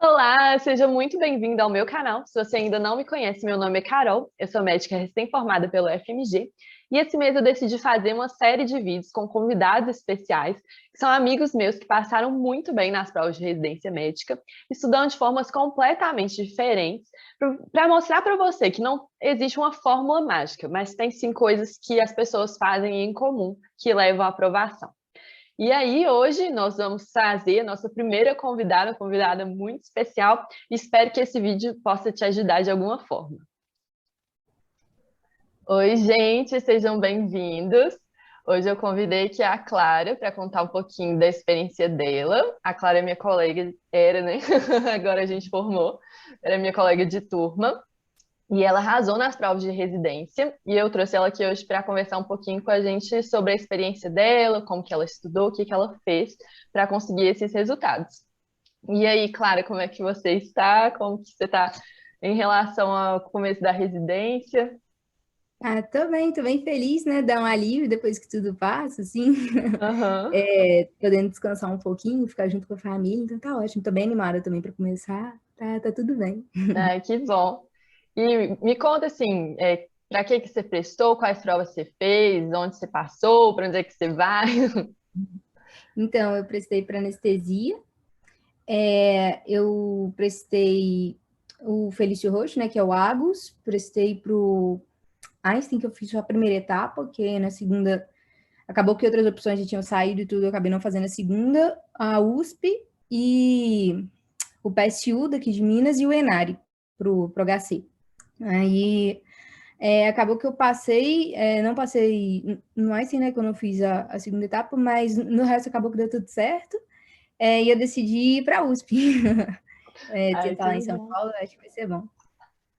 Olá, seja muito bem-vindo ao meu canal. Se você ainda não me conhece, meu nome é Carol, eu sou médica recém-formada pelo FMG e esse mês eu decidi fazer uma série de vídeos com convidados especiais, que são amigos meus que passaram muito bem nas provas de residência médica, estudando de formas completamente diferentes, para mostrar para você que não existe uma fórmula mágica, mas tem sim coisas que as pessoas fazem em comum que levam à aprovação. E aí, hoje, nós vamos trazer a nossa primeira convidada, uma convidada muito especial, e espero que esse vídeo possa te ajudar de alguma forma. Oi, gente, sejam bem-vindos. Hoje eu convidei aqui a Clara para contar um pouquinho da experiência dela. A Clara é minha colega, era, né? Agora a gente formou, era minha colega de turma. E ela arrasou nas provas de residência, e eu trouxe ela aqui hoje para conversar um pouquinho com a gente sobre a experiência dela, como que ela estudou, o que que ela fez para conseguir esses resultados. E aí, Clara, como é que você está? Como que você está em relação ao começo da residência? Tô bem feliz, né? Dar um alívio depois que tudo passa, assim. Aham. Podendo descansar um pouquinho, ficar junto com a família, então tá ótimo. Tô bem animada também para começar. Tá tudo bem. Ai, que bom. E me conta assim, para que você prestou, quais provas você fez, onde você passou, para onde é que você vai? Então, eu prestei para anestesia, eu prestei o Felício Roxo, né? Que é o Agus, prestei pro Einstein, que eu fiz só a primeira etapa, que na segunda acabou que outras opções já tinham saído e tudo, eu acabei não fazendo a segunda, a USP e o PSU daqui de Minas e o Enare pro HC. Aí acabou que eu passei, não passei no Einstein, né, quando eu fiz a segunda etapa, mas no resto acabou que deu tudo certo. E eu decidi ir para a USP, Ai, tentar que lá em São bom. Paulo, acho que vai ser bom.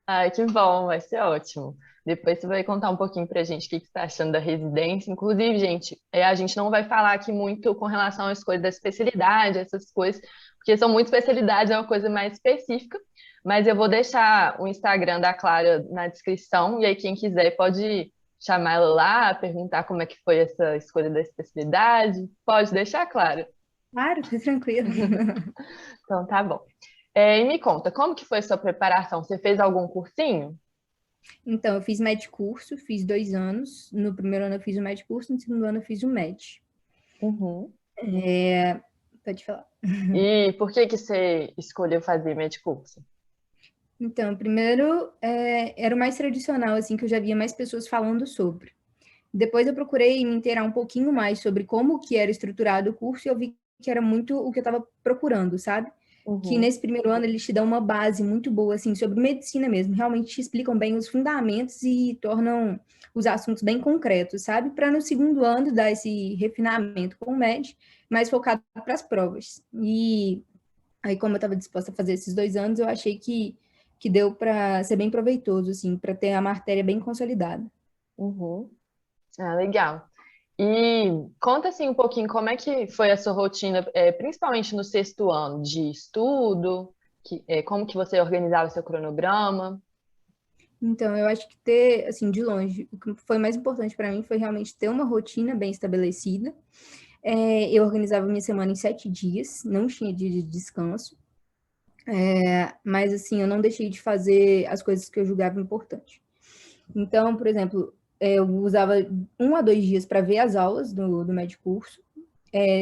Ai, que bom, vai ser ótimo. Depois você vai contar um pouquinho pra gente o que que você está achando da residência. Inclusive, gente, a gente não vai falar aqui muito com relação às coisas da especialidade, essas coisas, porque são muitas especialidades, é uma coisa mais específica. Mas eu vou deixar o Instagram da Clara na descrição, e aí quem quiser pode chamar ela lá, perguntar como é que foi essa escolha da especialidade. Pode deixar, Clara. Claro, fica tranquilo. Então tá bom. E me conta, como que foi a sua preparação? Você fez algum cursinho? Então, eu fiz med curso, fiz 2 anos. No primeiro ano eu fiz o med curso, no segundo ano eu fiz o med. Uhum. Pode falar. E por que que você escolheu fazer medicurso? Então, primeiro, era o mais tradicional, assim, que eu já via mais pessoas falando sobre. Depois eu procurei me inteirar um pouquinho mais sobre como que era estruturado o curso e eu vi que era muito o que eu estava procurando, sabe? Que Uhum, nesse primeiro ano eles te dão uma base muito boa, assim, sobre medicina mesmo. Realmente te explicam bem os fundamentos e tornam os assuntos bem concretos, sabe? Para no segundo ano dar esse refinamento com o MED, mais focado para as provas. E aí, como eu estava disposta a fazer esses 2 anos, eu achei que deu para ser bem proveitoso, assim, para ter a matéria bem consolidada. uhum. Ah, legal. E conta assim um pouquinho como é que foi a sua rotina, principalmente no sexto ano de estudo, como que você organizava o seu cronograma. Então, eu acho que ter, assim, de longe, o que foi mais importante para mim foi realmente ter uma rotina bem estabelecida. Eu organizava minha semana em 7 dias, não tinha dia de descanso, mas, assim, eu não deixei de fazer as coisas que eu julgava importante. Então, por exemplo, eu usava 1 a 2 dias para ver as aulas do médio curso,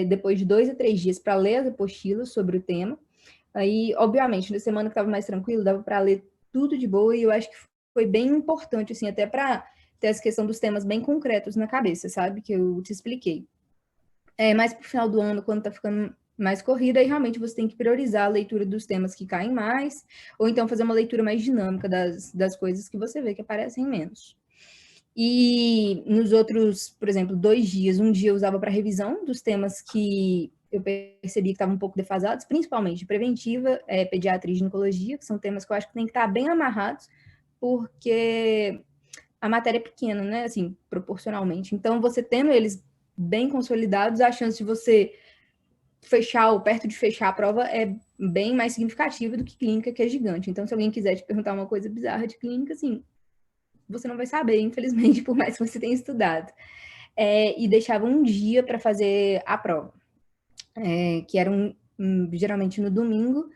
depois de 2 a 3 dias para ler as apostilas sobre o tema. Aí, obviamente, na semana que estava mais tranquilo, dava para ler tudo de boa e eu acho que foi bem importante, assim, até para ter essa questão dos temas bem concretos na cabeça, sabe? Que eu te expliquei. Mais pro final do ano, quando tá ficando mais corrida, aí realmente você tem que priorizar a leitura dos temas que caem mais, ou então fazer uma leitura mais dinâmica das coisas que você vê que aparecem menos. E nos outros, por exemplo, 2 dias, um dia eu usava para revisão dos temas que eu percebi que estavam um pouco defasados, principalmente preventiva, pediatria e ginecologia, que são temas que eu acho que tem que estar bem amarrados, porque a matéria é pequena, né? Assim, proporcionalmente. Então, você tendo eles bem consolidados, a chance de você fechar ou perto de fechar a prova é bem mais significativa do que clínica, que é gigante. Então, se alguém quiser te perguntar uma coisa bizarra de clínica, assim, você não vai saber, infelizmente, por mais que você tenha estudado. E deixava um dia para fazer a prova, que era geralmente no domingo,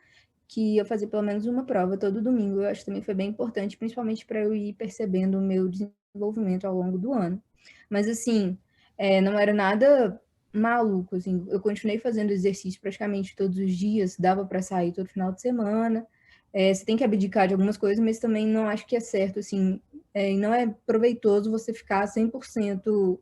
que eu fazia pelo menos uma prova todo domingo. Eu acho que também foi bem importante, principalmente para eu ir percebendo o meu desenvolvimento ao longo do ano. Mas, assim, não era nada maluco, assim. Eu continuei fazendo exercício praticamente todos os dias, dava para sair todo final de semana. Você tem que abdicar de algumas coisas, mas também não acho que é certo, assim, e não é proveitoso você ficar 100%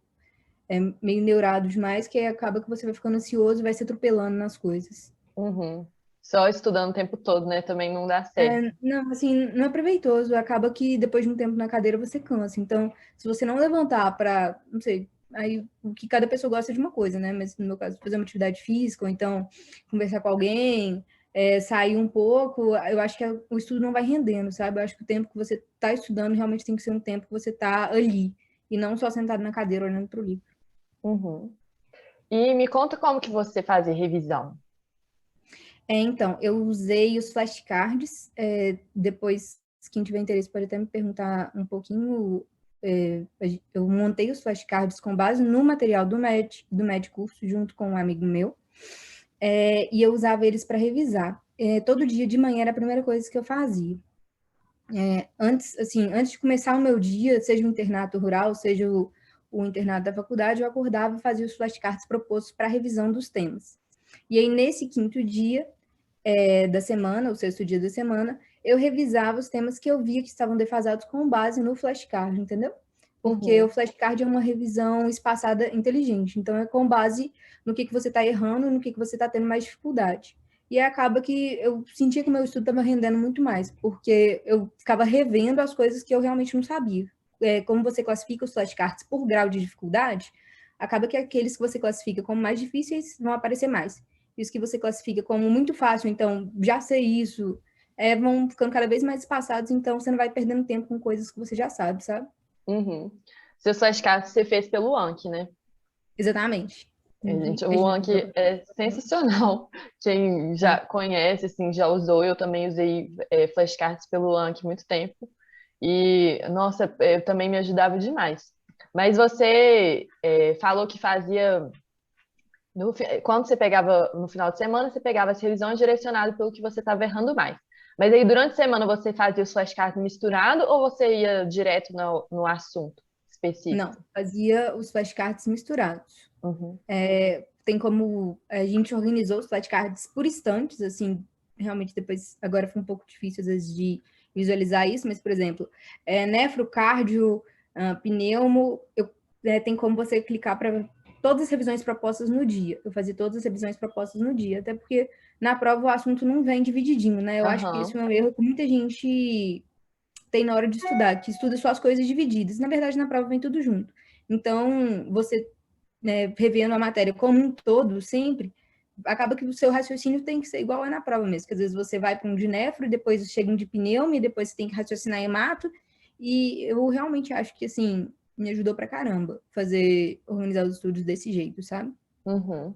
meio neurado demais, que aí acaba que você vai ficando ansioso e vai se atropelando nas coisas. Uhum. Só estudando o tempo todo, né? Também não dá certo. Não, assim, não é proveitoso. Acaba que depois de um tempo na cadeira você cansa. Então, se você não levantar para, não sei, aí o que cada pessoa gosta de uma coisa, né? Mas no meu caso, fazer uma atividade física, ou então conversar com alguém, sair um pouco, eu acho que o estudo não vai rendendo, sabe? Eu acho que o tempo que você está estudando realmente tem que ser um tempo que você está ali, e não só sentado na cadeira olhando para o livro. Uhum. E me conta como que você fazia revisão. Então, eu usei os flashcards. Depois, quem tiver interesse pode até me perguntar um pouquinho. Eu montei os flashcards com base no material do MED Curso, junto com um amigo meu, e eu usava eles para revisar. Todo dia de manhã era a primeira coisa que eu fazia. Antes de começar o meu dia, seja o internato rural, seja o internato da faculdade, eu acordava e fazia os flashcards propostos para revisão dos temas. E aí, nesse quinto dia, da semana, o sexto dia da semana, eu revisava os temas que eu via que estavam defasados com base no flashcard, entendeu? Porque o Uhum. flashcard é uma revisão espaçada inteligente, então é com base no que você está errando e no que você está tendo mais dificuldade. E acaba que eu sentia que o meu estudo estava rendendo muito mais, porque eu ficava revendo as coisas que eu realmente não sabia. Como você classifica os flashcards por grau de dificuldade, acaba que aqueles que você classifica como mais difíceis vão aparecer mais. E os que você classifica como muito fácil, então já sei isso, vão ficando cada vez mais espaçados, então você não vai perdendo tempo com coisas que você já sabe, sabe? Uhum. Seus flashcards você fez pelo Anki, né? Exatamente. Gente, o Pedi Anki é sensacional. Quem já conhece, assim, já usou, eu também usei flashcards pelo Anki muito tempo. E, nossa, também me ajudava demais. Mas você falou que fazia. Quando você pegava no final de semana, você pegava as revisões direcionadas pelo que você estava errando mais. Mas aí, durante a semana, você fazia os flashcards misturado ou você ia direto no assunto Não, específico? fazia os flashcards misturados. Uhum. Tem como a gente organizou os flashcards por estantes, assim, realmente depois, agora foi um pouco difícil às vezes de visualizar isso, mas, por exemplo, nefro, cardio, pneumo, tem como você clicar para todas as revisões propostas no dia. Eu fazia todas as revisões propostas no dia, até porque na prova o assunto não vem divididinho, né? Eu acho que isso Aham. é um erro que muita gente tem na hora de estudar, que estuda só as coisas divididas. Na verdade, na prova vem tudo junto. Então, você, revendo a matéria como um todo, sempre, acaba que o seu raciocínio tem que ser igual na prova mesmo, que às vezes você vai para um de nefro, e depois chega um de pneumo, e depois você tem que raciocinar hemato, e eu realmente acho que, assim, me ajudou pra caramba organizar os estudos desse jeito, sabe? Uhum.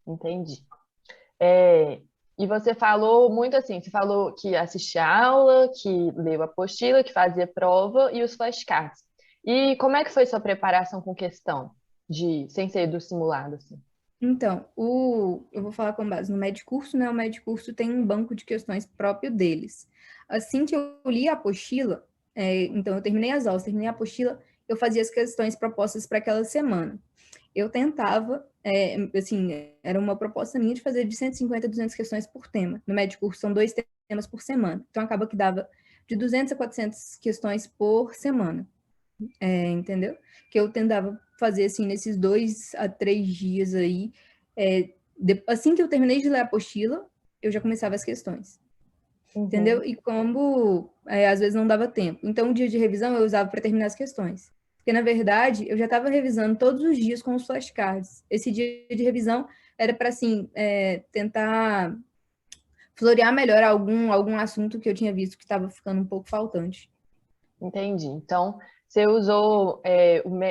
Entendi. É, e você falou muito assim, você falou que assistia aula, que leu a apostila, que fazia prova e os flashcards. E como é que foi sua preparação com questão sem ser do simulado, assim? Então, eu vou falar com base no Medcurso, né? O Medcurso tem um banco de questões próprio deles. Assim que eu li a apostila, então eu terminei as aulas, terminei a apostila, eu fazia as questões propostas para aquela semana. Eu tentava, assim, era uma proposta minha de fazer de 150 a 200 questões por tema. No Medcurso são 2 temas por semana. Então acaba que dava de 200 a 400 questões por semana. Entendeu? Que eu tentava fazer assim nesses 2 a 3 dias aí. Assim que eu terminei de ler a apostila, eu já começava as questões. Uhum. Entendeu? E como às vezes não dava tempo. Então, o dia de revisão eu usava para terminar as questões. Porque, na verdade, eu já estava revisando todos os dias com os flashcards. Esse dia de revisão era para, assim, tentar florear melhor algum assunto que eu tinha visto que estava ficando um pouco faltante. Entendi. Então, você usou,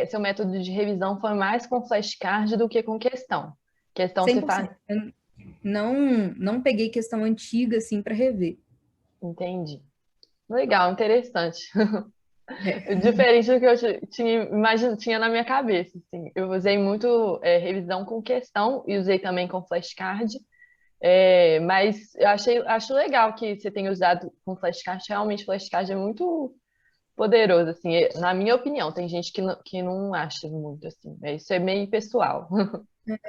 seu método de revisão foi mais com flashcard do que com questão. Questão você faz. 100%. Eu não peguei questão antiga, assim, para rever. Entendi. Legal, interessante. É. Diferente do que eu tinha na minha cabeça, assim. Eu usei muito revisão com questão e usei também com flashcard. Mas eu acho legal que você tenha usado com flashcard. Realmente, flashcard é muito poderoso, assim, na minha opinião. Tem gente que não acha muito, assim. Isso é meio pessoal.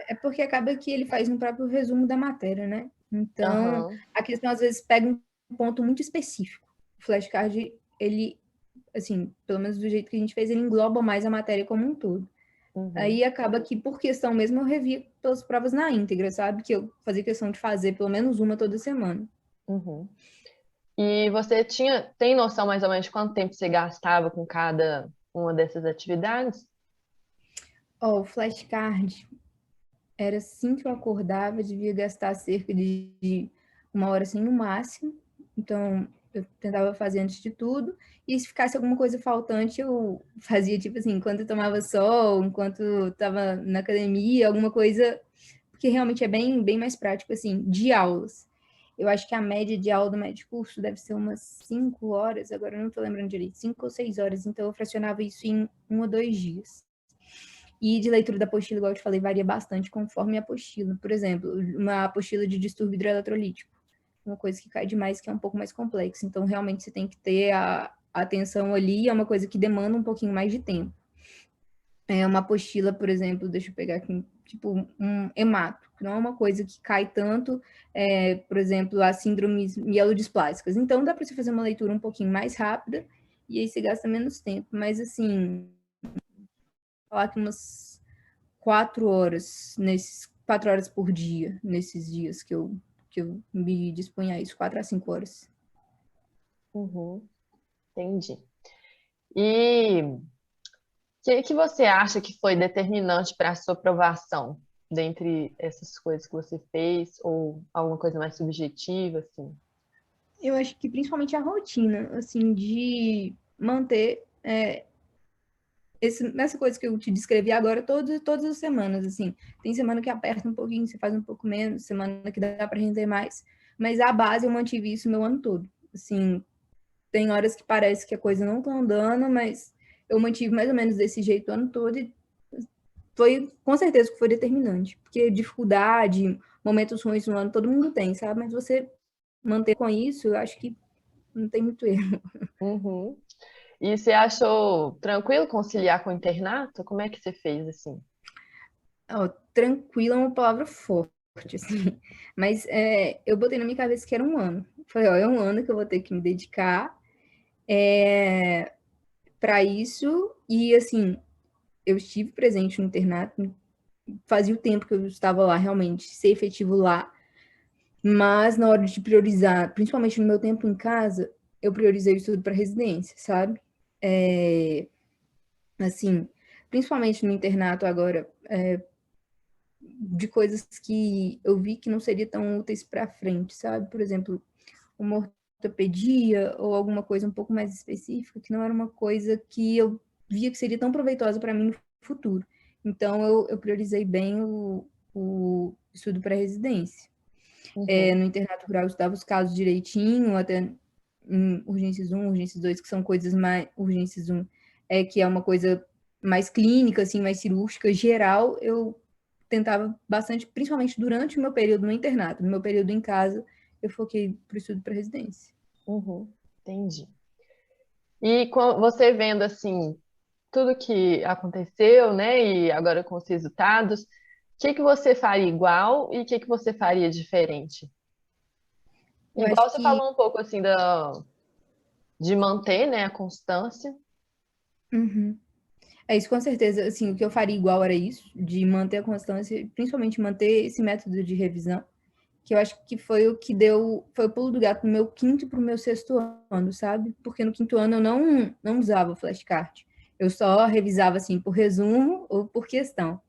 É porque acaba que ele faz um próprio resumo da matéria, né? Então, Aham, a questão às vezes pega um ponto muito específico. O flashcard, ele, assim, pelo menos do jeito que a gente fez, ele engloba mais a matéria como um todo. uhum, Aí acaba que, por questão mesmo, eu revia pelas provas na íntegra, sabe? Que eu fazia questão de fazer pelo menos uma toda semana. uhum. E você tem noção mais ou menos de quanto tempo você gastava com cada uma dessas atividades? Ó, o flashcard era assim que eu acordava, devia gastar cerca de uma hora assim no máximo. Então, eu tentava fazer antes de tudo. E se ficasse alguma coisa faltante, eu fazia tipo assim, enquanto eu tomava sol, enquanto eu estava na academia, alguma coisa, porque realmente é bem mais prático assim, de aulas. Eu acho que a média de aula do médio curso deve ser umas 5 horas, agora eu não estou lembrando direito, 5 ou 6 horas, então eu fracionava isso em 1 ou 2 dias. E de leitura da apostila, igual eu te falei, varia bastante conforme a apostila. Por exemplo, uma apostila de distúrbio hidroeletrolítico, uma coisa que cai demais, que é um pouco mais complexa. Então, realmente, você tem que ter a atenção ali, é uma coisa que demanda um pouquinho mais de tempo. É uma apostila, por exemplo, deixa eu pegar aqui, tipo um hemato, que não é uma coisa que cai tanto, por exemplo, as síndromes mielodisplásicas. Então, dá para você fazer uma leitura um pouquinho mais rápida, e aí você gasta menos tempo. Mas, assim, falar que umas 4 horas por dia, nesses dias que eu me disponho a isso, 4 a 5 horas. Uhum, entendi. E o que você acha que foi determinante para a sua aprovação, dentre essas coisas que você fez, ou alguma coisa mais subjetiva, assim? Eu acho que principalmente a rotina, assim, de manter nessa coisa que eu te descrevi agora, todas as semanas, assim. Tem semana que aperta um pouquinho, você faz um pouco menos, semana que dá para render mais, mas a base eu mantive isso meu ano todo. Assim, tem horas que parece que a coisa não tá andando, mas eu mantive mais ou menos desse jeito o ano todo e foi, com certeza, que foi determinante. Porque dificuldade, momentos ruins no ano, todo mundo tem, sabe? Mas você manter com isso, eu acho que não tem muito erro. Uhum. E você achou tranquilo conciliar com o internato? Como é que você fez, assim? Ó, tranquila é uma palavra forte, assim. Mas eu botei na minha cabeça que era um ano. Falei, ó, é um ano que eu vou ter que me dedicar para isso. E, assim, eu estive presente no internato, fazia o tempo que eu estava lá, realmente, ser efetivo lá. Mas na hora de priorizar, principalmente no meu tempo em casa, eu priorizei o estudo para residência, sabe? Assim, principalmente no internato agora, de coisas que eu vi que não seria tão úteis para frente, sabe? Por exemplo, uma ortopedia ou alguma coisa um pouco mais específica, que não era uma coisa que eu via que seria tão proveitosa para mim no futuro. Então, eu priorizei bem o estudo para residência. Uhum, No internato rural eu estudava os casos direitinho, até em urgências 1, urgências 2, que são coisas mais. Urgências 1 que é uma coisa mais clínica, assim, mais cirúrgica, geral, eu tentava bastante, principalmente durante o meu período no internato. No meu período em casa, eu foquei para o estudo para residência. uhum, entendi. E você vendo, assim, tudo que aconteceu, né, e agora com os resultados, o que que você faria igual e o que que você faria diferente? Eu Igual acho você que. falou um pouco, assim, de manter, né, a constância. Uhum. É isso, com certeza. Assim, o que eu faria igual era isso, de manter a constância, principalmente manter esse método de revisão, que eu acho que foi o que deu, foi o pulo do gato do meu quinto para o meu sexto ano, sabe? Porque no quinto ano eu não usava flashcard. Eu só revisava, assim, por resumo ou por questão.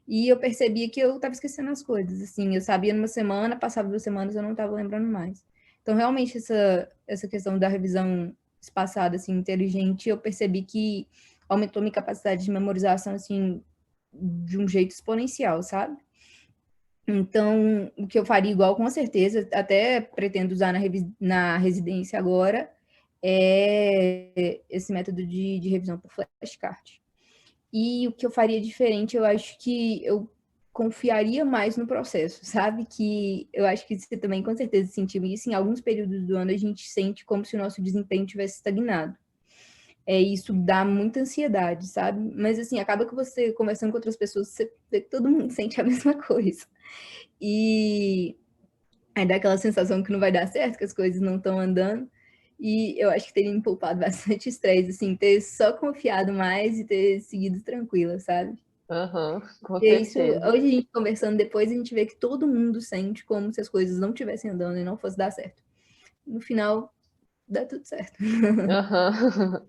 E eu percebia que eu estava esquecendo as coisas, assim, eu sabia numa semana, passava 2 semanas, eu não estava lembrando mais. Então, realmente, essa questão da revisão espaçada, assim, inteligente, eu percebi que aumentou minha capacidade de memorização, assim, de um jeito exponencial, sabe? Então, o que eu faria igual, com certeza, até pretendo usar na residência agora, é esse método de revisão por flashcard. E o que eu faria diferente, eu acho que eu confiaria mais no processo, sabe? Que eu acho que você também com certeza sentiu isso. Em alguns períodos do ano a gente sente como se o nosso desempenho tivesse estagnado. Isso dá muita ansiedade, sabe? Mas assim, acaba que você conversando com outras pessoas, você vê que todo mundo sente a mesma coisa. E aí dá aquela sensação que não vai dar certo, que as coisas não estão andando. E eu acho que teria me poupado bastante estresse, assim, ter só confiado mais e ter seguido tranquila, sabe? Aham, com E isso, certeza. hoje a gente conversando depois, a gente vê que todo mundo sente como se as coisas não estivessem andando e não fosse dar certo. No final, dá tudo certo. Aham.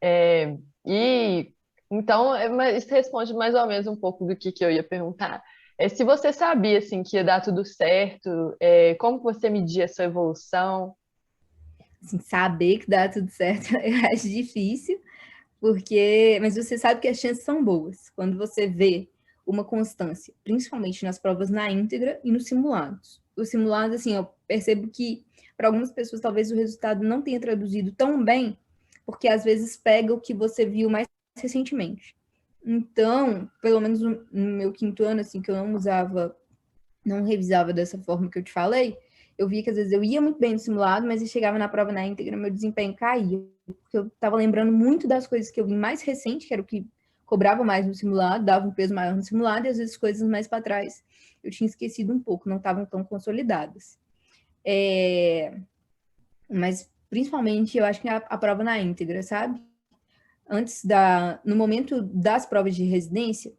É, e então, mas isso responde mais ou menos um pouco do que eu ia perguntar. Se você sabia assim que ia dar tudo certo, como que você media a sua evolução? Assim, saber que dá tudo certo eu acho difícil, porque, mas você sabe que as chances são boas. Quando você vê uma constância, principalmente nas provas na íntegra e nos simulados. Os simulados, assim, eu percebo que para algumas pessoas talvez o resultado não tenha traduzido tão bem, porque às vezes pega o que você viu mais recentemente. Então, pelo menos no meu quinto ano, assim, que eu não usava, não revisava dessa forma que eu te falei, eu via que às vezes eu ia muito bem no simulado, mas eu chegava na prova na íntegra, meu desempenho caía, porque eu estava lembrando muito das coisas que eu vi mais recente, que era o que cobrava mais no simulado, dava um peso maior no simulado, e às vezes coisas mais para trás eu tinha esquecido um pouco, não estavam tão consolidadas. Mas principalmente eu acho que a prova na íntegra, sabe? No momento das provas de residência,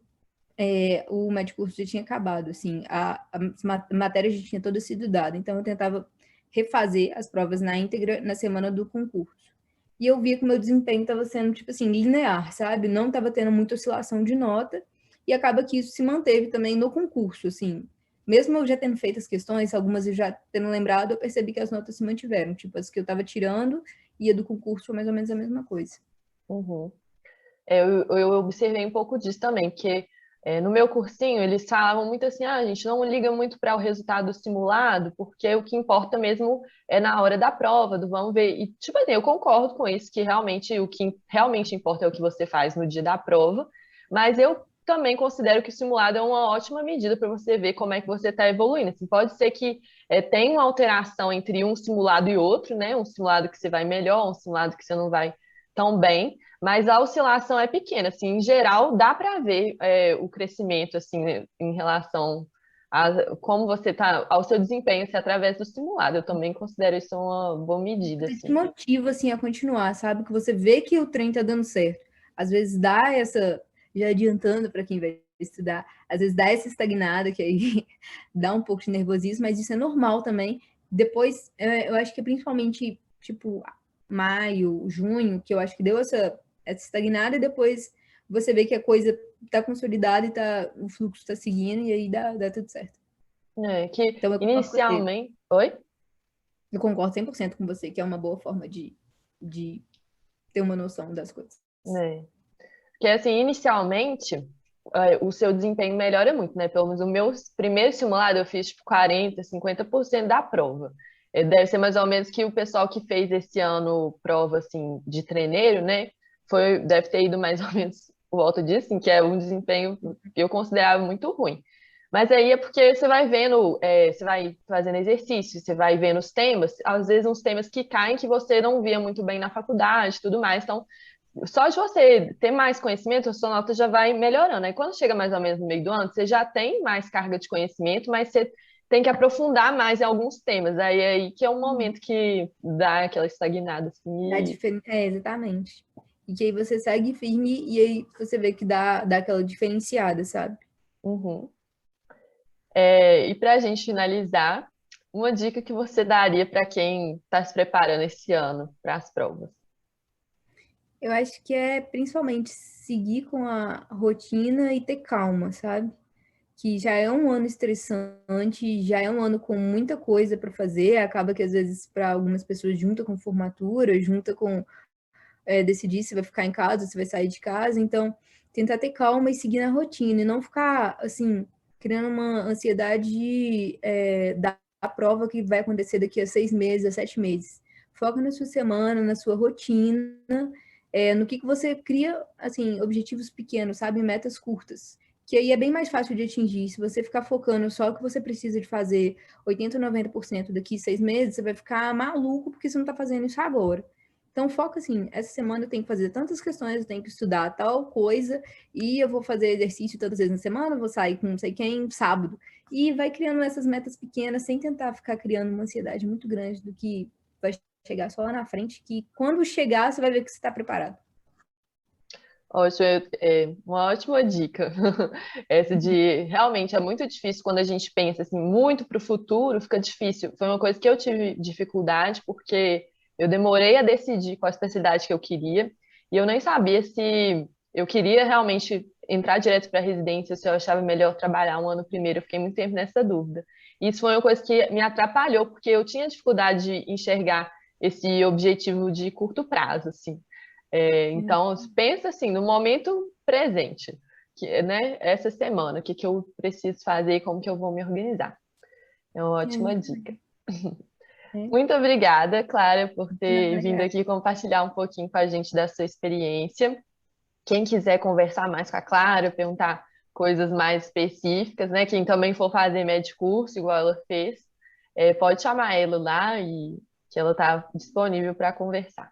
o médico curso já tinha acabado, assim, a matéria já tinha toda sido dada, então eu tentava refazer as provas na íntegra na semana do concurso. E eu via que o meu desempenho estava sendo, tipo assim, linear, sabe? Não estava tendo muita oscilação de nota, e acaba que isso se manteve também no concurso, assim. Mesmo eu já tendo feito as questões, algumas eu já tendo lembrado, eu percebi que as notas se mantiveram. Tipo, as que eu estava tirando, ia do concurso, foi mais ou menos a mesma coisa. Uhum. Eu observei um pouco disso também, porque no meu cursinho eles falavam muito assim, a gente não liga muito para o resultado simulado, porque o que importa mesmo é na hora da prova, do vamos ver. E, tipo assim, eu concordo com isso, que realmente o que realmente importa é o que você faz no dia da prova, mas eu também considero que o simulado é uma ótima medida para você ver como é que você está evoluindo. Assim, pode ser que tenha uma alteração entre um simulado e outro, né? Um simulado que você vai melhor, um simulado que você não vai tão bem, mas a oscilação é pequena, assim, em geral dá para ver o crescimento, assim, né, em relação a como você está, ao seu desempenho, assim, através do simulado. Eu também considero isso uma boa medida, Você te assim. motiva, assim, a continuar, sabe? Que você vê que o trem tá dando certo. Às vezes dá essa, já adiantando para quem vai estudar, às vezes dá essa estagnada, que aí dá um pouco de nervosismo, mas isso é normal também. Depois, eu acho que é principalmente, tipo, maio, junho, que eu acho que deu essa estagnada, e depois você vê que a coisa tá consolidada e o fluxo tá seguindo, e aí dá tudo certo. Que Então, eu concordo com você. inicialmente. Oi? Eu concordo 100% com você, que é uma boa forma de ter uma noção das coisas. É. Que assim, inicialmente, o seu desempenho melhora muito, né? Pelo menos o meu primeiro simulado eu fiz tipo 40, 50% da prova. Deve ser mais ou menos que o pessoal que fez esse ano prova assim de treineiro, né? Deve ter ido mais ou menos por volta disso, assim, que é um desempenho que eu considerava muito ruim. Mas aí é porque você vai vendo, você vai fazendo exercício, você vai vendo os temas, às vezes uns temas que caem que você não via muito bem na faculdade e tudo mais. Então, só de você ter mais conhecimento, a sua nota já vai melhorando. Aí quando chega mais ou menos no meio do ano, você já tem mais carga de conhecimento, mas você tem que aprofundar mais em alguns temas. Aí é aí que é um momento que dá aquela estagnada, assim. Exatamente. E que aí você segue firme e aí você vê que dá aquela diferenciada, sabe? Uhum. E para a gente finalizar, uma dica que você daria para quem está se preparando esse ano para as provas? Eu acho que é principalmente seguir com a rotina e ter calma, sabe? Que já é um ano estressante, já é um ano com muita coisa para fazer, acaba que às vezes para algumas pessoas junta com formatura, junta com decidir se vai ficar em casa, se vai sair de casa. Então, tentar ter calma e seguir na rotina e não ficar, assim, criando uma ansiedade da prova que vai acontecer daqui a 6 meses, a 7 meses. Foca na sua semana, na sua rotina, no que você cria, assim, objetivos pequenos, sabe? Metas curtas. que aí é bem mais fácil de atingir. Se você ficar focando só o que você precisa de fazer 80, 90% daqui a 6 meses, você vai ficar maluco porque você não está fazendo isso agora. Então, foca assim, essa semana eu tenho que fazer tantas questões, eu tenho que estudar tal coisa, e eu vou fazer exercício tantas vezes na semana, eu vou sair com não sei quem, sábado. E vai criando essas metas pequenas, sem tentar ficar criando uma ansiedade muito grande do que vai chegar só lá na frente, que quando chegar, você vai ver que você está preparado. Ótimo, uma ótima dica. Essa de realmente é muito difícil quando a gente pensa assim muito para o futuro, fica difícil. Foi uma coisa que eu tive dificuldade porque eu demorei a decidir qual a especialidade que eu queria e eu nem sabia se eu queria realmente entrar direto para a residência, se eu achava melhor trabalhar um ano primeiro. Eu fiquei muito tempo nessa dúvida. E isso foi uma coisa que me atrapalhou porque eu tinha dificuldade de enxergar esse objetivo de curto prazo, assim. Então, pensa assim, no momento presente, que, né, essa semana, o que, que eu preciso fazer e como que eu vou me organizar. É uma ótima dica. É, Muito obrigada, Clara, por ter nada, vindo aqui graça. compartilhar um pouquinho com a gente da sua experiência. Quem quiser conversar mais com a Clara, perguntar coisas mais específicas, né? Quem também for fazer médio curso, igual ela fez, pode chamar ela lá e que ela está disponível para conversar.